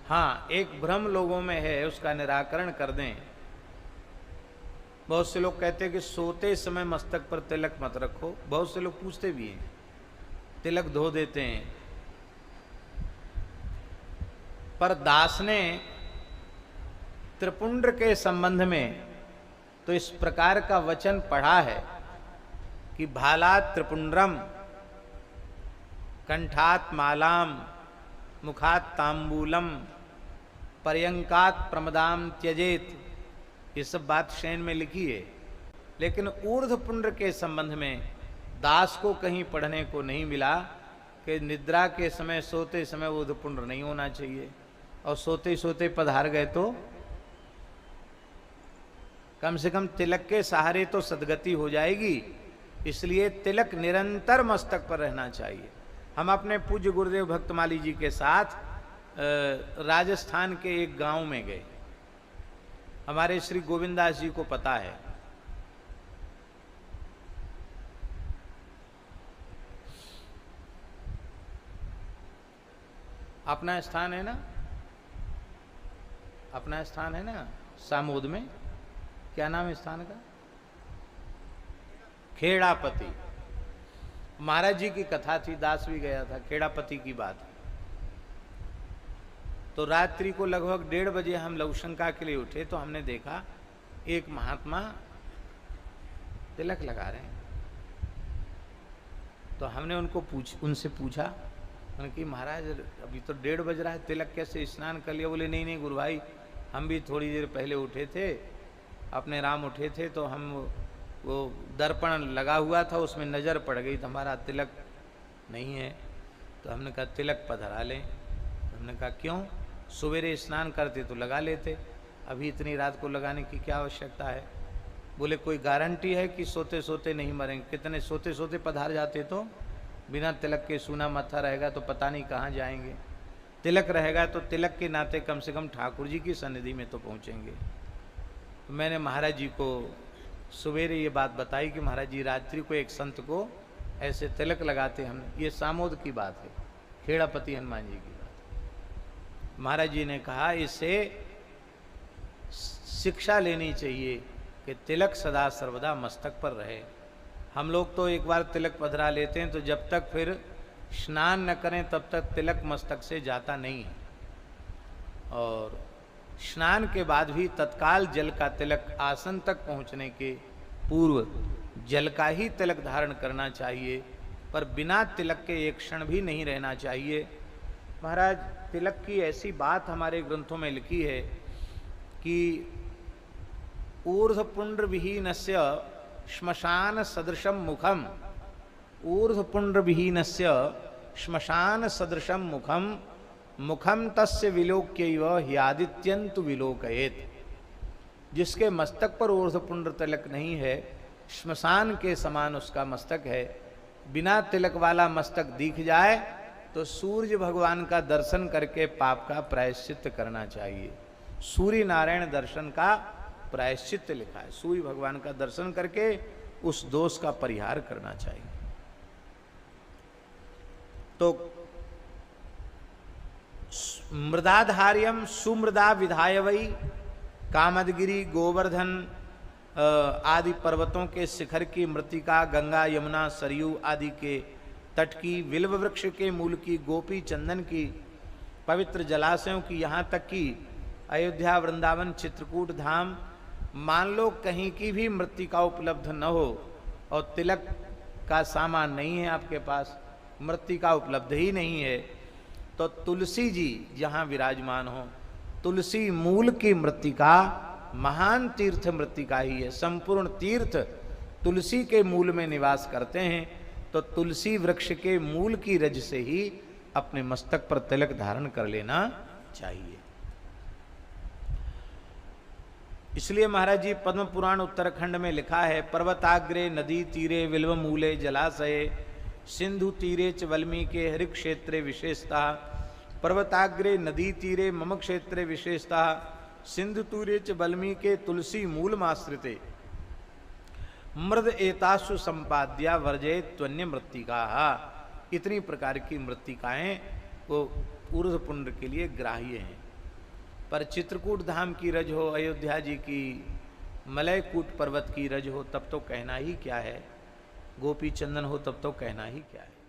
हाँ, एक भ्रम लोगों में है, उसका निराकरण कर दें। बहुत से लोग कहते हैं कि सोते समय मस्तक पर तिलक मत रखो। बहुत से लोग पूछते भी हैं, तिलक धो देते हैं। पर दास ने त्रिपुंड्र के संबंध में तो इस प्रकार का वचन पढ़ा है कि भालात त्रिपुंड्रम, कंठात मालाम, मुखात तांबूलम, पर्यंकात प्रमदाम त्यजेत। ये सब बात शयन में लिखी है, लेकिन ऊर्ध्व पुंड्र के संबंध में दास को कहीं पढ़ने को नहीं मिला कि निद्रा के समय, सोते समय ऊर्ध्व पुंड्र नहीं होना चाहिए। और सोते सोते पधार गए तो कम से कम तिलक के सहारे तो सदगति हो जाएगी। इसलिए तिलक निरंतर मस्तक पर रहना चाहिए। हम अपने पूज्य गुरुदेव भक्तमाली जी के साथ राजस्थान के एक गांव में गए। हमारे श्री गोविंदास जी को पता है, अपना स्थान है ना, अपना स्थान है ना सामोद में, क्या नाम है स्थान का? खेड़ापति। महाराज जी की कथा थी, दास भी गया था, खेड़ापति की बात। तो रात्रि को लगभग 1:30 बजे हम लघुशंका के लिए उठे तो हमने देखा एक महात्मा तिलक लगा रहे हैं। तो हमने उनसे पूछा कि महाराज अभी तो 1:30 बज रहा है, तिलक कैसे, स्नान कर लिया? बोले नहीं नहीं गुरु भाई, हम भी थोड़ी देर पहले उठे थे, अपने राम उठे थे, तो हम वो दर्पण लगा हुआ था, उसमें नज़र पड़ गई तो हमारा तिलक नहीं है। तो हमने कहा तिलक पधरा लें। तो हमने कहा क्यों? सवेरे स्नान करते तो लगा लेते, अभी इतनी रात को लगाने की क्या आवश्यकता है? बोले कोई गारंटी है कि सोते सोते नहीं मरेंगे? कितने सोते सोते पधार जाते तो बिना तिलक के सूना माथा रहेगा तो पता नहीं कहाँ जाएंगे। तिलक रहेगा तो तिलक के नाते कम से कम ठाकुर जी की सन्निधि में तो पहुँचेंगे। तो मैंने महाराज जी को सवेरे ये बात बताई कि महाराज जी रात्रि को एक संत को ऐसे तिलक लगाते हम। ये सामोद की बात है, खेड़ापति हनुमान जी की बात। महाराज जी ने कहा इससे शिक्षा लेनी चाहिए कि तिलक सदा सर्वदा मस्तक पर रहे। हम लोग तो एक बार तिलक पधरा लेते हैं तो जब तक फिर स्नान न करें तब तक तिलक मस्तक से जाता नहीं है। और स्नान के बाद भी तत्काल जल का तिलक आसन तक पहुंचने के पूर्व जल का ही तिलक धारण करना चाहिए, पर बिना तिलक के एक क्षण भी नहीं रहना चाहिए। महाराज तिलक की ऐसी बात हमारे ग्रंथों में लिखी है कि ऊर्ध्वपुंड्र विहीनस्य श्मशान सदृशम मुखम, ऊर्ध्वपुंड्र विहीनस्य श्मशान सदृशम मुखम, मुखम तस्य विलोक्यैव ह्यादित्यंतु विलोकयेत। जिसके मस्तक पर ऊर्ध्वपुंड्र तिलक नहीं है, श्मशान के समान उसका मस्तक है। बिना तिलक वाला मस्तक दिख जाए तो सूर्य भगवान का दर्शन करके पाप का प्रायश्चित करना चाहिए। सूर्य नारायण दर्शन का प्रायश्चित लिखा है, सूर्य भगवान का दर्शन करके उस दोष का परिहार करना चाहिए। तो मृदाधार्यम सुमृदा विधाय वही, कामदगिरी गोवर्धन आदि पर्वतों के शिखर की मृतिका, गंगा यमुना सरयू आदि के तट की, विल्व वृक्ष के मूल की, गोपी चंदन की, पवित्र जलाशयों की, यहाँ तक कि अयोध्या वृंदावन चित्रकूट धाम, मान लो कहीं की भी मृतिका उपलब्ध न हो और तिलक का सामान नहीं है आपके पास, मृतिका उपलब्ध ही नहीं है, तो तुलसी जी जहाँ विराजमान हो, तुलसी मूल की मृतिका महान तीर्थ मृतिका ही है। संपूर्ण तीर्थ तुलसी के मूल में निवास करते हैं, तो तुलसी वृक्ष के मूल की रज से ही अपने मस्तक पर तिलक धारण कर लेना चाहिए। इसलिए महाराज जी पद्म पुराण उत्तराखंड में लिखा है, पर्वताग्रे नदी तीरे विल्व मूले जलाशय, सिंधु तीरे च वल्मीके हरि क्षेत्रे विशेषता, पर्वताग्रे नदी तीरे मम क्षेत्रे विशेषता, सिंधु तीरे च वल्मीके तुलसी मूलमाश्रिते, मृद एतासु संपाद्या वर्जय त्वन्य मृत्तिका। इतनी प्रकार की मृत्तिकाएं वो ऊर्ध्वपुंड्र के लिए ग्राह्य हैं। पर चित्रकूट धाम की रज हो, अयोध्या जी की मलयकूट पर्वत की रज हो, तब तो कहना ही क्या है, गोपी चंदन हो तब तो कहना ही क्या है।